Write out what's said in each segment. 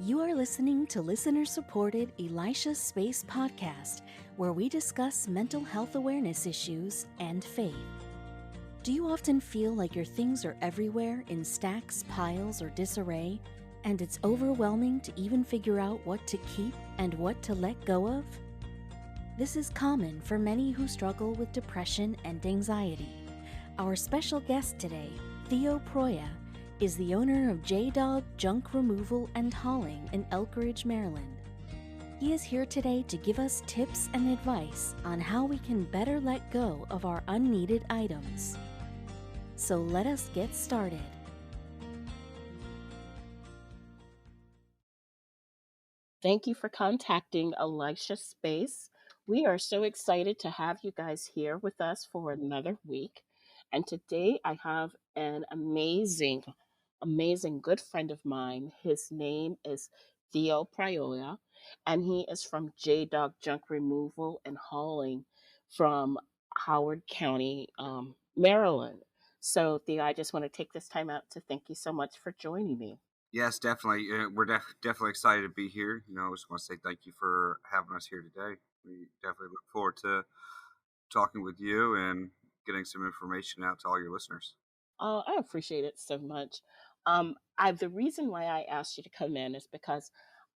You are listening to listener-supported Elisha Space Podcast, where we discuss mental health awareness issues and faith. Do you often feel like your things are everywhere in stacks, piles, or disarray, and it's overwhelming to even figure out what to keep and what to let go of? This is common for many who struggle with depression and anxiety. Our special guest today, Theo Proia, is the owner of JDog Junk Removal and Hauling in Elkridge, Maryland. He is here today to give us tips and advice on how we can better let go of our unneeded items. So let us get started. Thank you for contacting Elisha Space. We are so excited to have you guys here with us for another week. And today I have an amazing good friend of mine. His name is Theo Proia, and he is from JDog Junk Removal and Hauling from Howard County, Maryland. So, Theo, I just want to take this time out to thank you so much for joining me. Yes, definitely. We're definitely excited to be here. I just want to say thank you for having us here today. We definitely look forward to talking with you and getting some information out to all your listeners. Oh, I appreciate it so much. The reason why I asked you to come in is because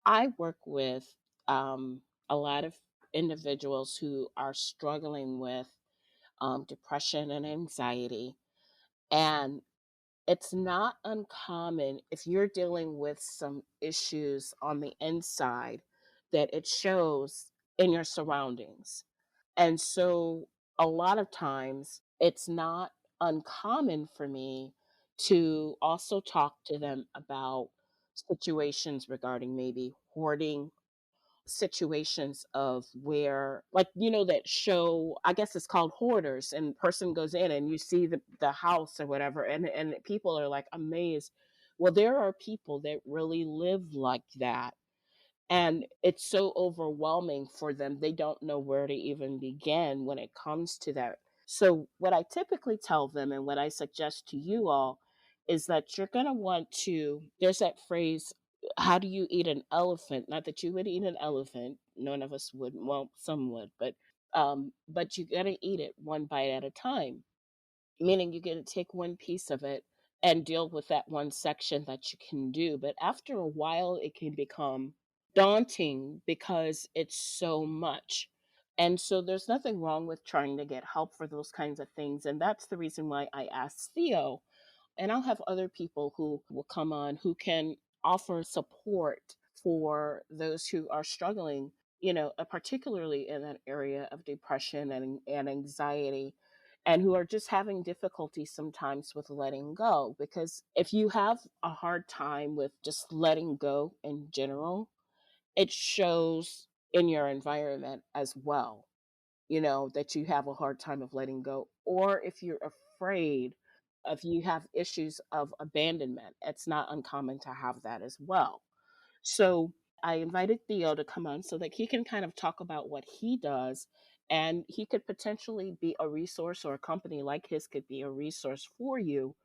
I work with a lot of individuals who are struggling with depression and anxiety, and it's not uncommon if you're dealing with some issues on the inside that it shows in your surroundings. And so a lot of times it's not uncommon for me to also talk to them about situations regarding maybe hoarding, situations of where, like, that show, I guess it's called Hoarders, and person goes in and you see the house or whatever, and people are like amazed. Well, there are people that really live like that, and it's so overwhelming for them. They don't know where to even begin when it comes to that. So, what I typically tell them and what I suggest to you all is that you're going to want to, there's that phrase, how do you eat an elephant? Not that you would eat an elephant. None of us would. Well, some would, but you got to eat it one bite at a time, meaning you're going to take one piece of it and deal with that one section that you can do. But after a while, it can become daunting because it's so much. And so there's nothing wrong with trying to get help for those kinds of things. And that's the reason why I asked Theo. And I'll have other people who will come on who can offer support for those who are struggling, particularly in that area of depression and anxiety, and who are just having difficulty sometimes with letting go. Because if you have a hard time with just letting go in general, it shows in your environment as well, that you have a hard time of letting go. Or if you're afraid, if you have issues of abandonment, it's not uncommon to have that as well. So I invited Theo to come on so that he can kind of talk about what he does. And he could potentially be a resource, or a company like his could be a resource for you,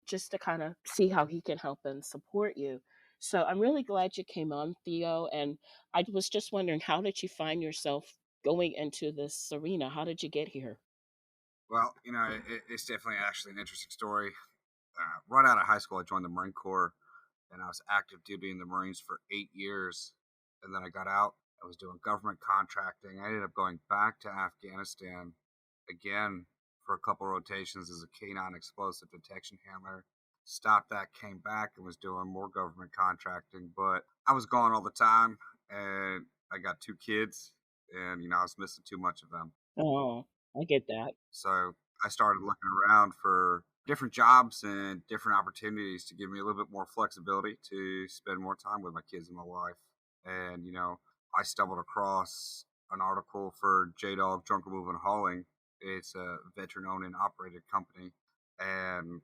just to kind of see how he can help and support you. So I'm really glad you came on, Theo. And I was just wondering, how did you find yourself going into this arena? How did you get here? Well, it's definitely actually an interesting story. Right out of high school, I joined the Marine Corps, and I was active duty in the Marines for 8 years. And then I got out. I was doing government contracting. I ended up going back to Afghanistan again for a couple rotations as a canine explosive detection handler. Stopped that, came back, and was doing more government contracting. But I was gone all the time, and I got 2 kids, and I was missing too much of them. Oh, I get that. So I started looking around for different jobs and different opportunities to give me a little bit more flexibility to spend more time with my kids and my wife. And, I stumbled across an article for JDog Junk Removal and Hauling. It's a veteran owned and operated company. And,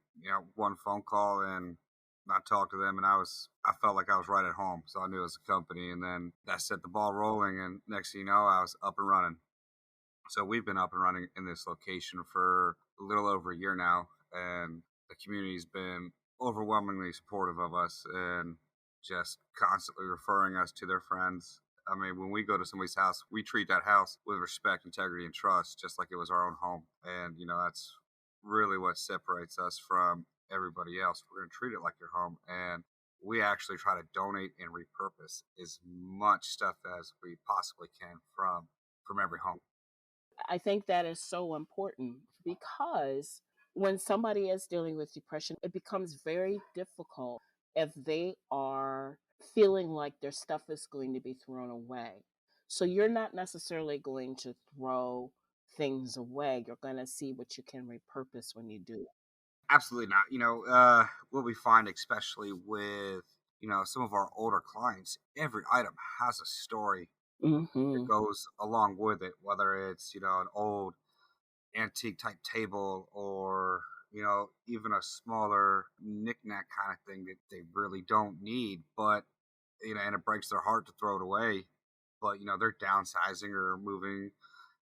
one phone call, and I talked to them, and I felt like I was right at home. So I knew it was a company, and then that set the ball rolling. And next thing you know, I was up and running. So we've been up and running in this location for a little over a year now, and the community's been overwhelmingly supportive of us. And just constantly referring us to their friends. I mean, when we go to somebody's house, we treat that house with respect, integrity, and trust, just like it was our own home. And, that's really what separates us from everybody else. We're going to treat it like your home. And we actually try to donate and repurpose as much stuff as we possibly can from every home. I think that is so important because when somebody is dealing with depression, it becomes very difficult if they are feeling like their stuff is going to be thrown away. So you're not necessarily going to throw things away. You're going to see what you can repurpose when you do. Absolutely not. What we find, especially with, some of our older clients, every item has a story that Mm-hmm. goes along with it, whether it's, an old antique type table or, even a smaller knickknack kind of thing that they really don't need, but, and it breaks their heart to throw it away. But, they're downsizing or moving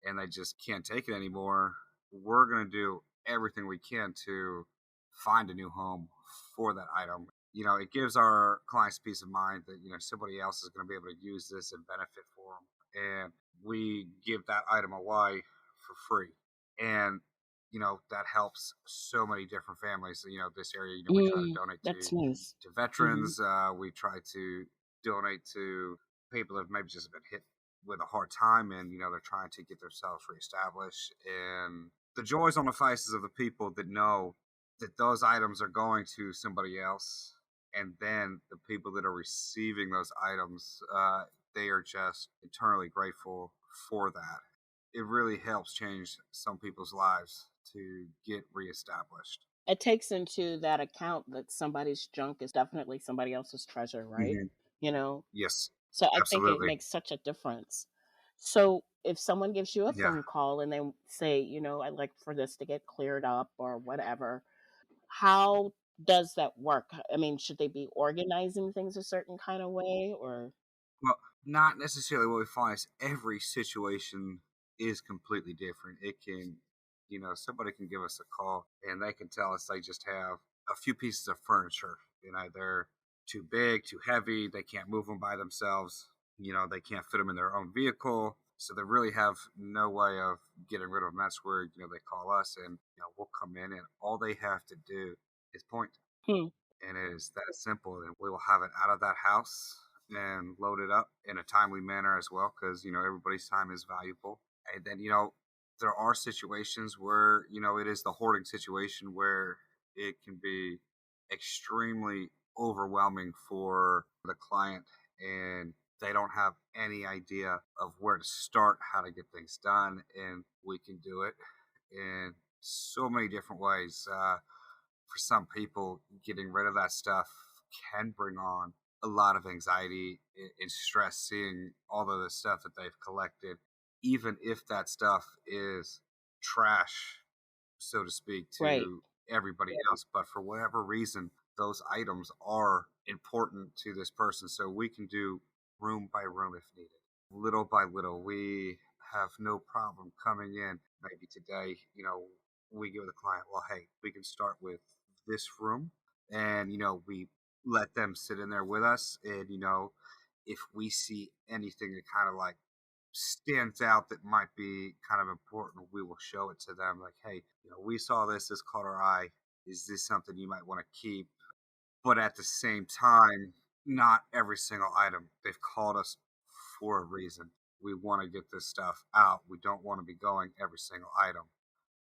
and they just can't take it anymore. We're going to do everything we can to find a new home for that item. It gives our clients peace of mind that, somebody else is going to be able to use this and benefit for them. And we give that item away for free. And, that helps so many different families. This area, we try to donate That's nice. to Mm-hmm. veterans. We try to donate to people that have maybe just been hit with a hard time and, they're trying to get themselves reestablished. And the joys on the faces of the people that know that those items are going to somebody else, and then the people that are receiving those items, they are just eternally grateful for that. It really helps change some people's lives to get reestablished. It takes into that account that somebody's junk is definitely somebody else's treasure, right? Hmm. You know, Yes, so I think it absolutely. makes such a difference. So if someone gives you a Yeah. phone call and they say, I'd like for this to get cleared up or whatever, how does that work? I mean, should they be organizing things a certain kind of way or? Well, not necessarily. What we find is every situation is completely different. It can, somebody can give us a call and they can tell us they just have a few pieces of furniture. They're too big, too heavy. They can't move them by themselves. They can't fit them in their own vehicle. So they really have no way of getting rid of them. That's where, they call us and, we'll come in and all they have to do is point, Hmm. and it is that simple. And we will have it out of that house and load it up in a timely manner as well, because everybody's time is valuable. And then there are situations where it is the hoarding situation where it can be extremely overwhelming for the client, and they don't have any idea of where to start, how to get things done, and we can do it in so many different ways. For some people, getting rid of that stuff can bring on a lot of anxiety and stress, seeing all of the stuff that they've collected, even if that stuff is trash, so to speak, Right. to everybody else. But for whatever reason, those items are important to this person. So we can do room by room if needed, little by little. We have no problem coming in. Maybe today, we give the client, well, hey, we can start with this room. And, we let them sit in there with us. And, if we see anything that kind of like stands out that might be kind of important, we will show it to them. Like, hey, we saw this caught our eye. Is this something you might want to keep? But at the same time, not every single item. They've called us for a reason. We want to get this stuff out. We don't want to be going every single item.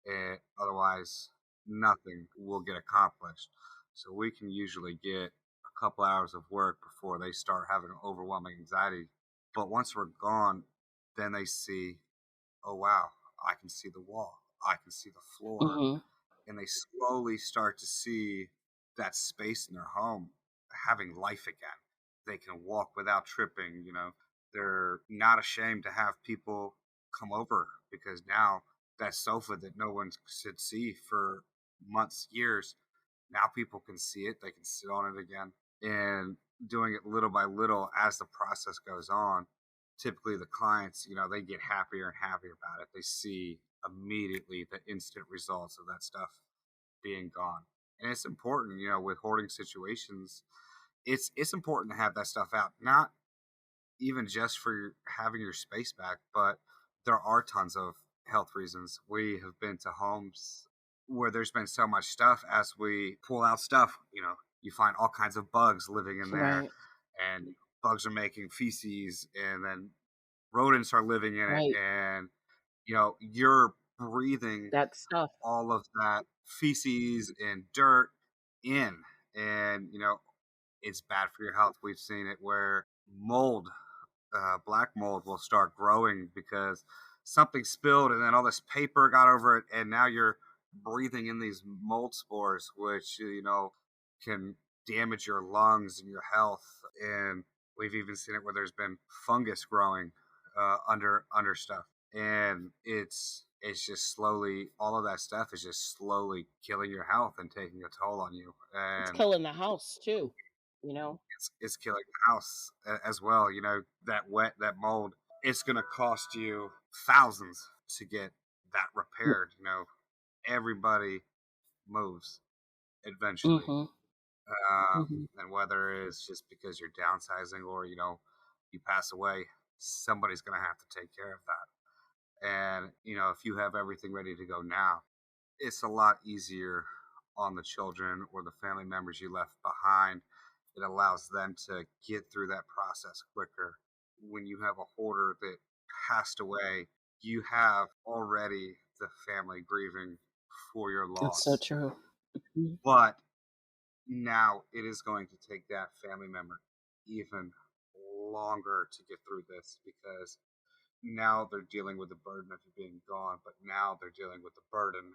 And otherwise, nothing will get accomplished. So we can usually get a couple hours of work before they start having overwhelming anxiety. But once we're gone, then they see, oh, wow, I can see the wall. I can see the floor, Hmm. and they slowly start to see that space in their home having life again. They can walk without tripping, They're not ashamed to have people come over because now that sofa that no one should see for months, years, now people can see it. They can sit on it again. And doing it little by little as the process goes on, typically the clients, they get happier and happier about it. They see immediately the instant results of that stuff being gone. And it's important, with hoarding situations, it's important to have that stuff out, not even just for having your space back, but there are tons of health reasons. We have been to homes where there's been so much stuff. As we pull out stuff, you find all kinds of bugs living in there, Right. and bugs are making feces, and then rodents are living in it, Right. and you're breathing That stuff. all of that feces and dirt in, and it's bad for your health. We've seen it where mold, black mold, will start growing because something spilled, and then all this paper got over it, and now you're breathing in these mold spores, which can damage your lungs and your health. And we've even seen it where there's been fungus growing under stuff, and it's just slowly, all of that stuff is just slowly killing your health and taking a toll on you. It's And killing the house too. You know. it's killing the house as well. That mold, it's going to cost you thousands to get that repaired. Everybody moves eventually. Mhm. Mhm. And whether it's just because you're downsizing, or you pass away, somebody's going to have to take care of that. And if you have everything ready to go now, it's a lot easier on the children or the family members you left behind. It allows them to get through that process quicker. When you have a hoarder that passed away, you have already the family grieving for your That's so loss. true. Mhm. But now it is going to take that family member even longer to get through this, because now they're dealing with the burden of you being gone, but now they're dealing with the burden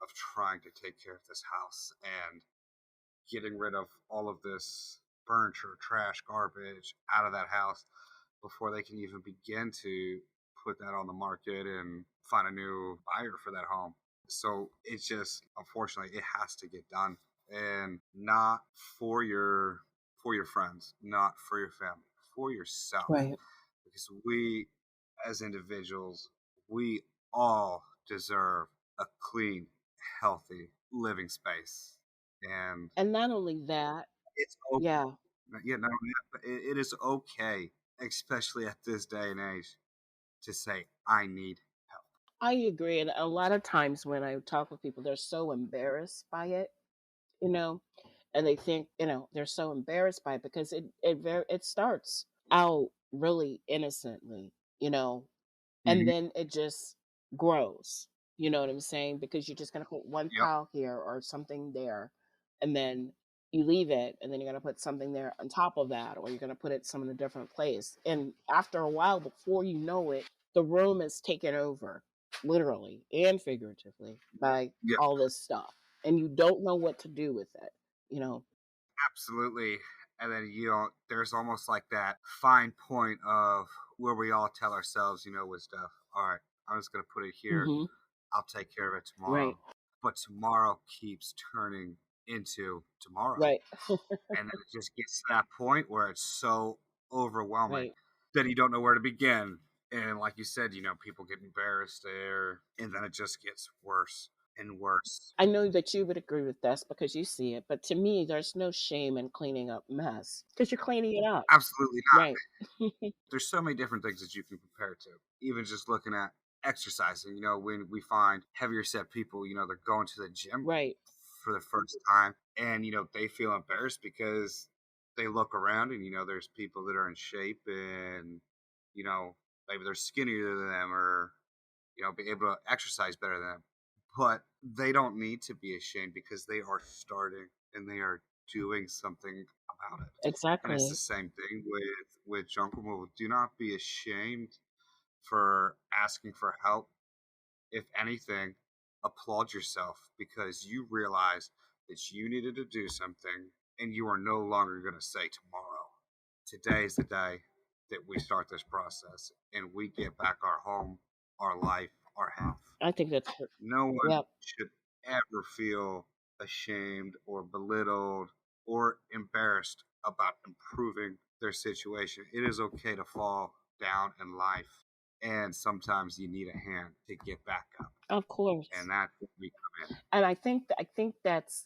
of trying to take care of this house and getting rid of all of this furniture, trash, garbage out of that house before they can even begin to put that on the market and find a new buyer for that home. So it's just, unfortunately, it has to get done, and not for your friends, not for your family, for yourself, Right. because we as individuals, we all deserve a clean, healthy living space. And And not only that, it's okay. yeah, Yeah, not only that, but it is okay, especially at this day and age, to say, I need help. I agree. And a lot of times when I talk with people, they're so embarrassed by it, you know, and they think, they're so embarrassed by it because it starts out really innocently, you know, and Mhm. then it just grows. You know what I'm saying? Because you're just gonna put one Yep. pile here or something there, and then you leave it, and then you're gonna put something there on top of that, or you're gonna put it some in a different place. And after a while, before you know it, the room is taken over, literally and figuratively, by Yep. all this stuff, and you don't know what to do with it. You know? Absolutely. And then there's almost like that fine point of where we all tell ourselves, with stuff, all right, I'm just gonna put it here. Hmm. I'll take care of it Right. tomorrow. But tomorrow keeps turning into tomorrow. Right. And then it just gets to that point where it's so overwhelming Right. that you don't know where to begin. And like you said, people get embarrassed there, and then it just gets worse and worse. I know that you would agree with this because you see it, but to me, there's no shame in cleaning up mess because you're cleaning it up. Absolutely not. Right. There's so many different things that you can compare it to. Even just looking at exercising, when we find heavier set people, they're going to the gym Right. for the first time, and they feel embarrassed because they look around, and there's people that are in shape, and you know maybe they're skinnier than them, or be able to exercise better than them, but they don't need to be ashamed because they are starting and they are doing something about it. And it's the Exactly. same thing with junk removal. Do not be ashamed for asking for help. If anything, applaud yourself because you realized that you needed to do something, and you are no longer going to say tomorrow. Today is the day that we start this process and we get back our home, our life, our health. I think that's, No one yep. should ever feel ashamed or belittled or embarrassed about improving their situation. It is okay to fall down in life, and sometimes you need a hand to get back up, Of course. and that's where we come in. And I think that's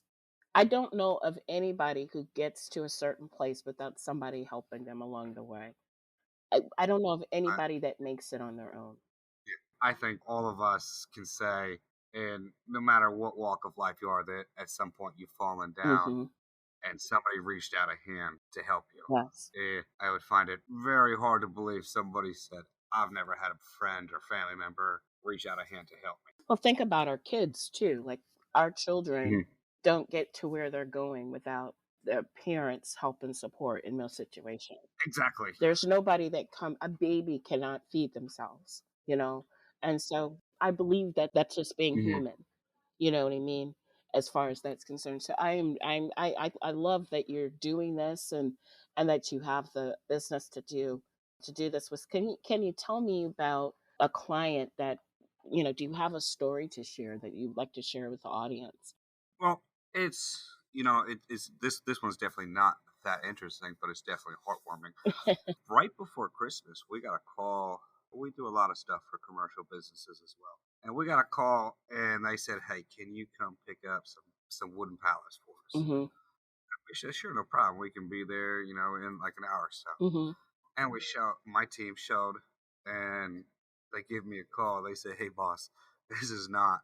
I don't know of anybody who gets to a certain place without somebody helping them along the way. I don't know of I, anybody that makes it on their own. I think all of us can say, and no matter what walk of life you are, that at some point you've fallen down Mhm. and somebody reached out a hand to help you. Yes. I would find it very hard to believe somebody said, I've never had a friend or family member reach out a hand to help Well, think about our kids too. Like our me. children don't get to where they're going without their parents' help and support in most situations. Exactly. There's nobody that come a baby cannot feed themselves, you know? And so I believe that that's just being Mhm. human. You know what I mean? As far as that's concerned. So I love that you're doing this and that you have the business to do this with. Can you tell me about a client that, do you have a story to share that you'd like to share with the audience? Well, it's it's this one's definitely not that interesting, but it's definitely heartwarming. Right before Christmas, we got a call. We do a lot of stuff for commercial businesses as well, and we got a call, and they said, "Hey, can you come pick up some wooden pallets for us?" Mhm. We said, "Sure, no problem. We can be there, in like an hour or so." Mhm. And my team showed, and they give me a call. They say, "Hey, boss, this is not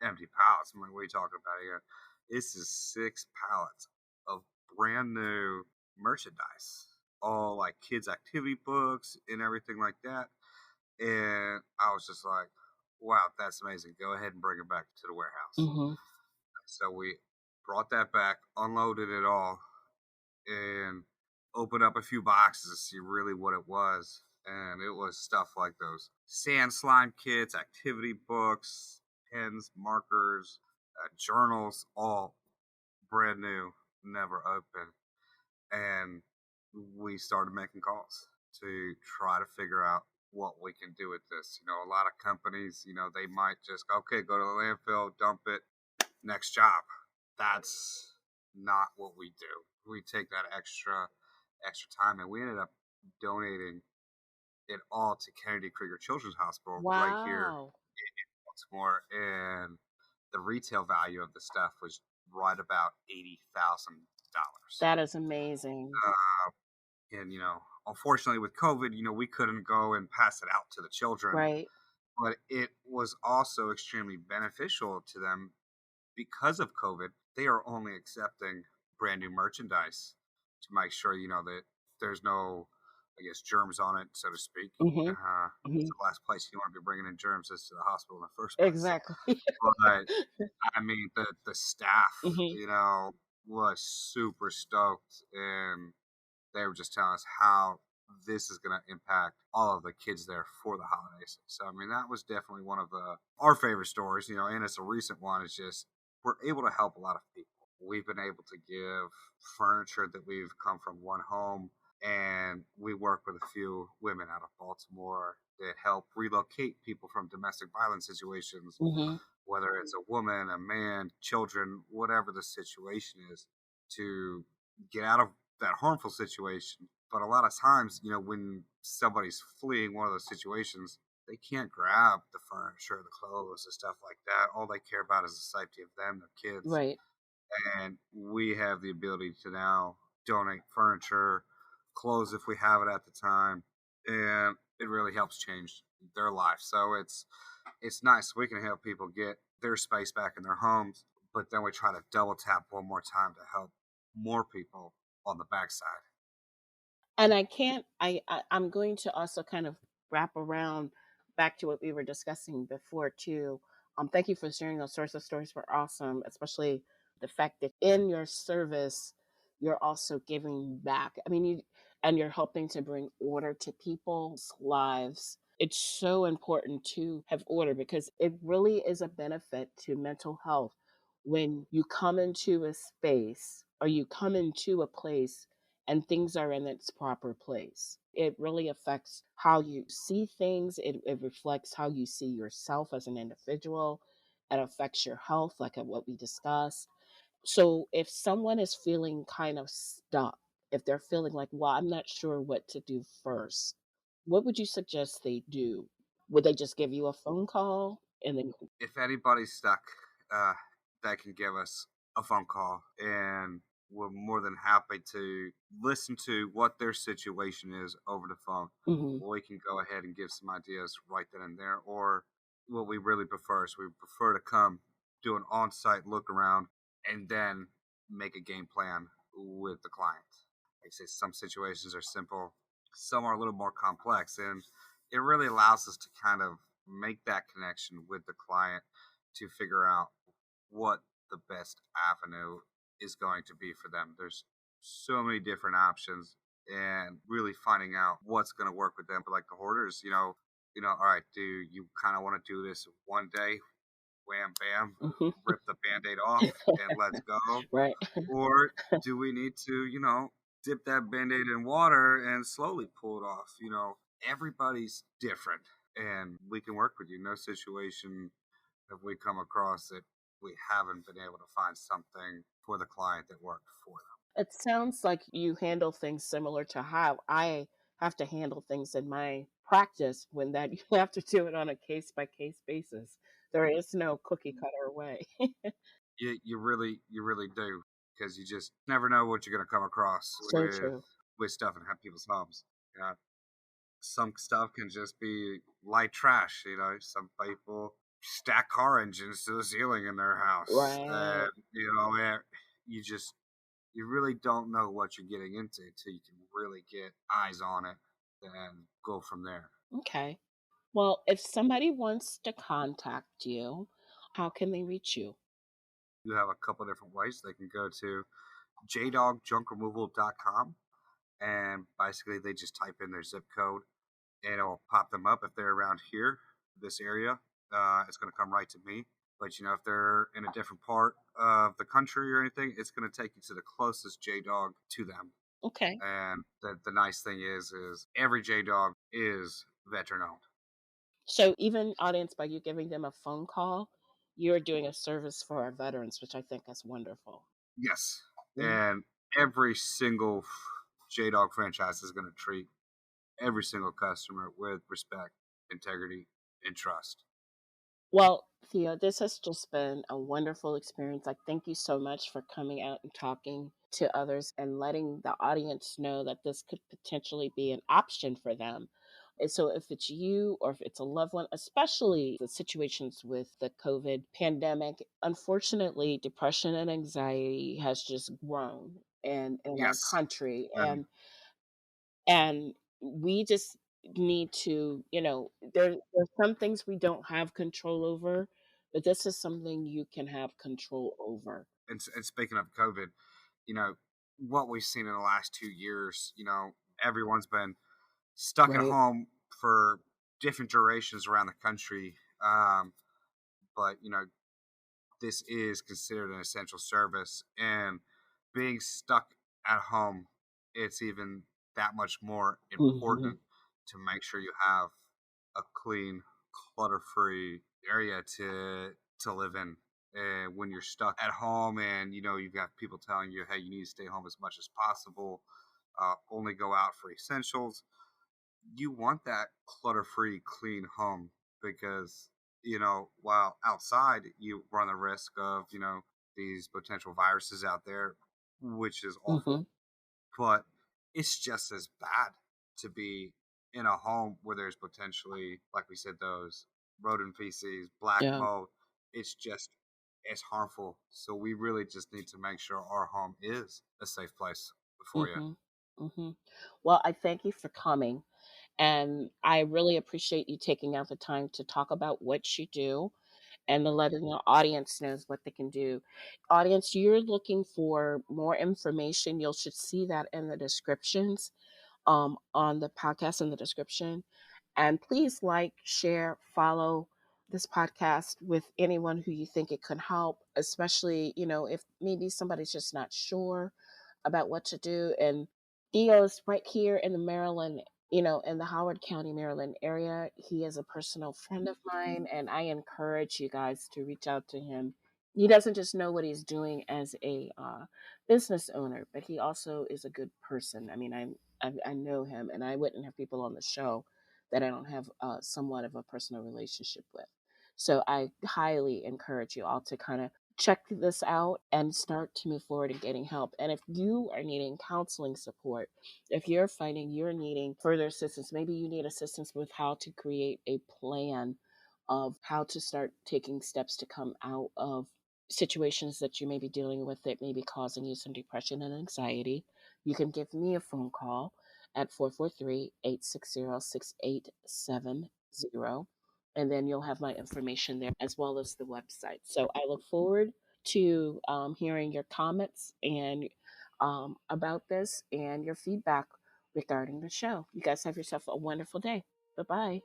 empty pallets." I'm like, "What are you talking about here?" This is 6 pallets of brand new merchandise, all like kids' activity books and everything like that. And I was just like, "Wow, that's amazing. Go ahead and bring it back to the warehouse." Mhm. So we brought that back, unloaded it all, and opened up a few boxes to see really what it was. And it was stuff like those sand slime kits, activity books, pens, markers, journals, all brand new, never open. And we started making calls to try to figure out what we can do with this. A lot of companies, they might just okay, go to the landfill, dump it, next job. That's not what we do. We take that extra time, and we ended up donating it all to Kennedy Krieger Children's Hospital right here Wow. in Baltimore, and the retail value of the stuff was right about $80,000. That is amazing. And unfortunately, with COVID, we couldn't go and pass it out to the children, Right. but it was also extremely beneficial to them because of COVID. They are only accepting brand new merchandise to make sure that there's no, I guess, germs on it, so to speak. Mhm. It's Mhm. the last place you want to be bringing in germs is to the hospital in the first place. Exactly. But I mean, the staff, Mhm. was super stoked, and they were just telling us how this is going to impact all of the kids there for the holidays. So I mean, that was definitely one of our favorite stories, and it's a recent one. It's just we're able to help a lot of people. We've been able to give furniture that we've come from one home, and we work with a few women out of Baltimore that help relocate people from domestic violence situations, Mhm. whether it's a woman, a man, children, whatever the situation is, to get out of that harmful situation. But a lot of times, when somebody's fleeing one of those situations, they can't grab the furniture, the clothes, and stuff like that. All they care about is the safety of them, their kids. Right. And we have the ability to now donate furniture, clothes if we have it at the time, and it really helps change their life. So it's nice. We can help people get their space back in their homes, but then we try to double tap one more time to help more people on the backside. And I can't I'm going to also kind of wrap around back to what we were discussing before too. Thank you for sharing those sorts of stories were awesome, especially the fact that in your service you're also giving back. I mean, you're helping to bring order to people's lives. It's so important to have order because it really is a benefit to mental health when you come into a space or you come into a place and things are in its proper place. It really affects how you see things. It reflects how you see yourself as an individual. It affects your health, like what we discussed. So if someone is feeling kind of stuck, if they're feeling like, well, I'm not sure what to do first, what would you suggest they do? Would they just give you a phone call and then If anybody's stuck, uh, they can give us a phone call, and we're more than happy to listen to what their situation is over the phone. Hmm. We can go ahead and give some ideas right then and there, or what we really prefer is we prefer to come do an on-site look around and then make a game plan with the client. Like I say, some situations are simple, some are a little more complex, and it really allows us to kind of make that connection with the client to figure out what the best avenue is going to be for them. There's so many different options, and really finding out what's going to work with them. But like the hoarders, all right, do you kind of want to do this one day? Wham, bam, Hmm. rip the band-aid off and let's go. Right. Or do we need to, dip that band-aid in water and slowly pull it off? Everybody's different, and we can work with you. No situation have we come across that we haven't been able to find something for the client that worked for them. It sounds like you handle things similar to how I have to handle things in my practice, when that you have to do it on a case by case basis. There is no cookie cutter way. You really do, because you just never know what you're going to come across So with true. stuff in people's homes. Yeah, some stuff can just be light trash. Some people stack car engines to the ceiling in their house, and Right. you really don't know what you're getting into until you can really get eyes on it and go from there. Okay. Well, if somebody wants to contact you, how can they reach you? You have a couple different ways. They can go to jdogjunkremoval.com, and basically they just type in their zip code and it'll pop them up. If they're around here, this area, it's going to come right to me. But if they're in a different part of the country or anything, it's going to take you to the closest JDog to them. Okay. And the nice thing is every JDog is veteran owned. So even audience, by you giving them a phone call, you're doing a service for our veterans, which I think is wonderful. Yes, Mm. and every single JDog franchise is going to treat every single customer with respect, integrity, and trust. Well, Theo, this has just been a wonderful experience. I thank you so much for coming out and talking to others and letting the audience know that this could potentially be an option for them. And so, if it's you or if it's a loved one, especially the situations with the COVID pandemic, unfortunately, depression and anxiety has just grown in our Yes, country. and And we just need to, there's some things we don't have control over, but this is something you can have control over. and speaking of COVID, you know what we've seen in the last 2 years. Everyone's been stuck at Right. home for different durations around the country. But this is considered an essential service, and being stuck at home, it's even that much more Hmm. important to make sure you have a clean, clutter-free area to live in. And when you're stuck at home, and you've got people telling you, "Hey, you need to stay home as much as possible. Only go out for essentials." You want that clutter-free, clean home, because while outside you run the risk of these potential viruses out there, which is Hmm. awful. But it's just as bad to be in a home where there's potentially, like we said, those rodent feces, black Yeah. mold. It's just as harmful. So we really just need to make sure our home is a safe place for you. Hmm. Hmm. Well, I thank you for coming, and I really appreciate you taking out the time to talk about what you do and the letting the audience knows what they can do. Audience, you're looking for more information, you should see that in the descriptions, on the podcast, in the description. And please like, share, follow this podcast with anyone who you think it could help, especially, if maybe somebody's just not sure about what to do. And Theo's right here in the Maryland, in the Howard County, Maryland area. He is a personal friend of mine, and I encourage you guys to reach out to him. He doesn't just know what he's doing as a business owner, but he also is a good person. I mean, I know him, and I wouldn't have people on the show that I don't have somewhat of a personal relationship with. So I highly encourage you all to kind of check this out and start to move forward in getting help. And if you are needing counseling support, if you're finding you're needing further assistance, maybe you need assistance with how to create a plan of how to start taking steps to come out of situations that you may be dealing with that may be causing you some depression and anxiety, you can give me a phone call at 443-860-6870. And then you'll have my information there as well as the website. So I look forward to hearing your comments and about this and your feedback regarding the show. You guys have yourself a wonderful day. Bye bye.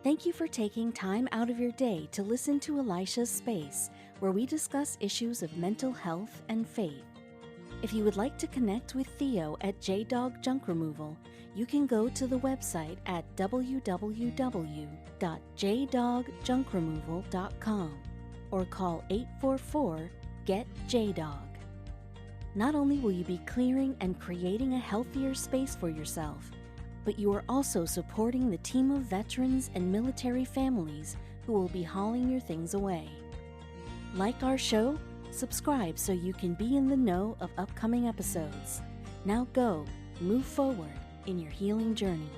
Thank you for taking time out of your day to listen to Elisha's Space, where we discuss issues of mental health and faith. If you would like to connect with Theo at JDog Junk Removal, you can go to the website at www.jdogjunkremoval.com or call 844-GET-JDOG. Not only will you be clearing and creating a healthier space for yourself, but you are also supporting the team of veterans and military families who will be hauling your things away. Like our show? Subscribe so you can be in the know of upcoming episodes. Now go, move forward in your healing journey.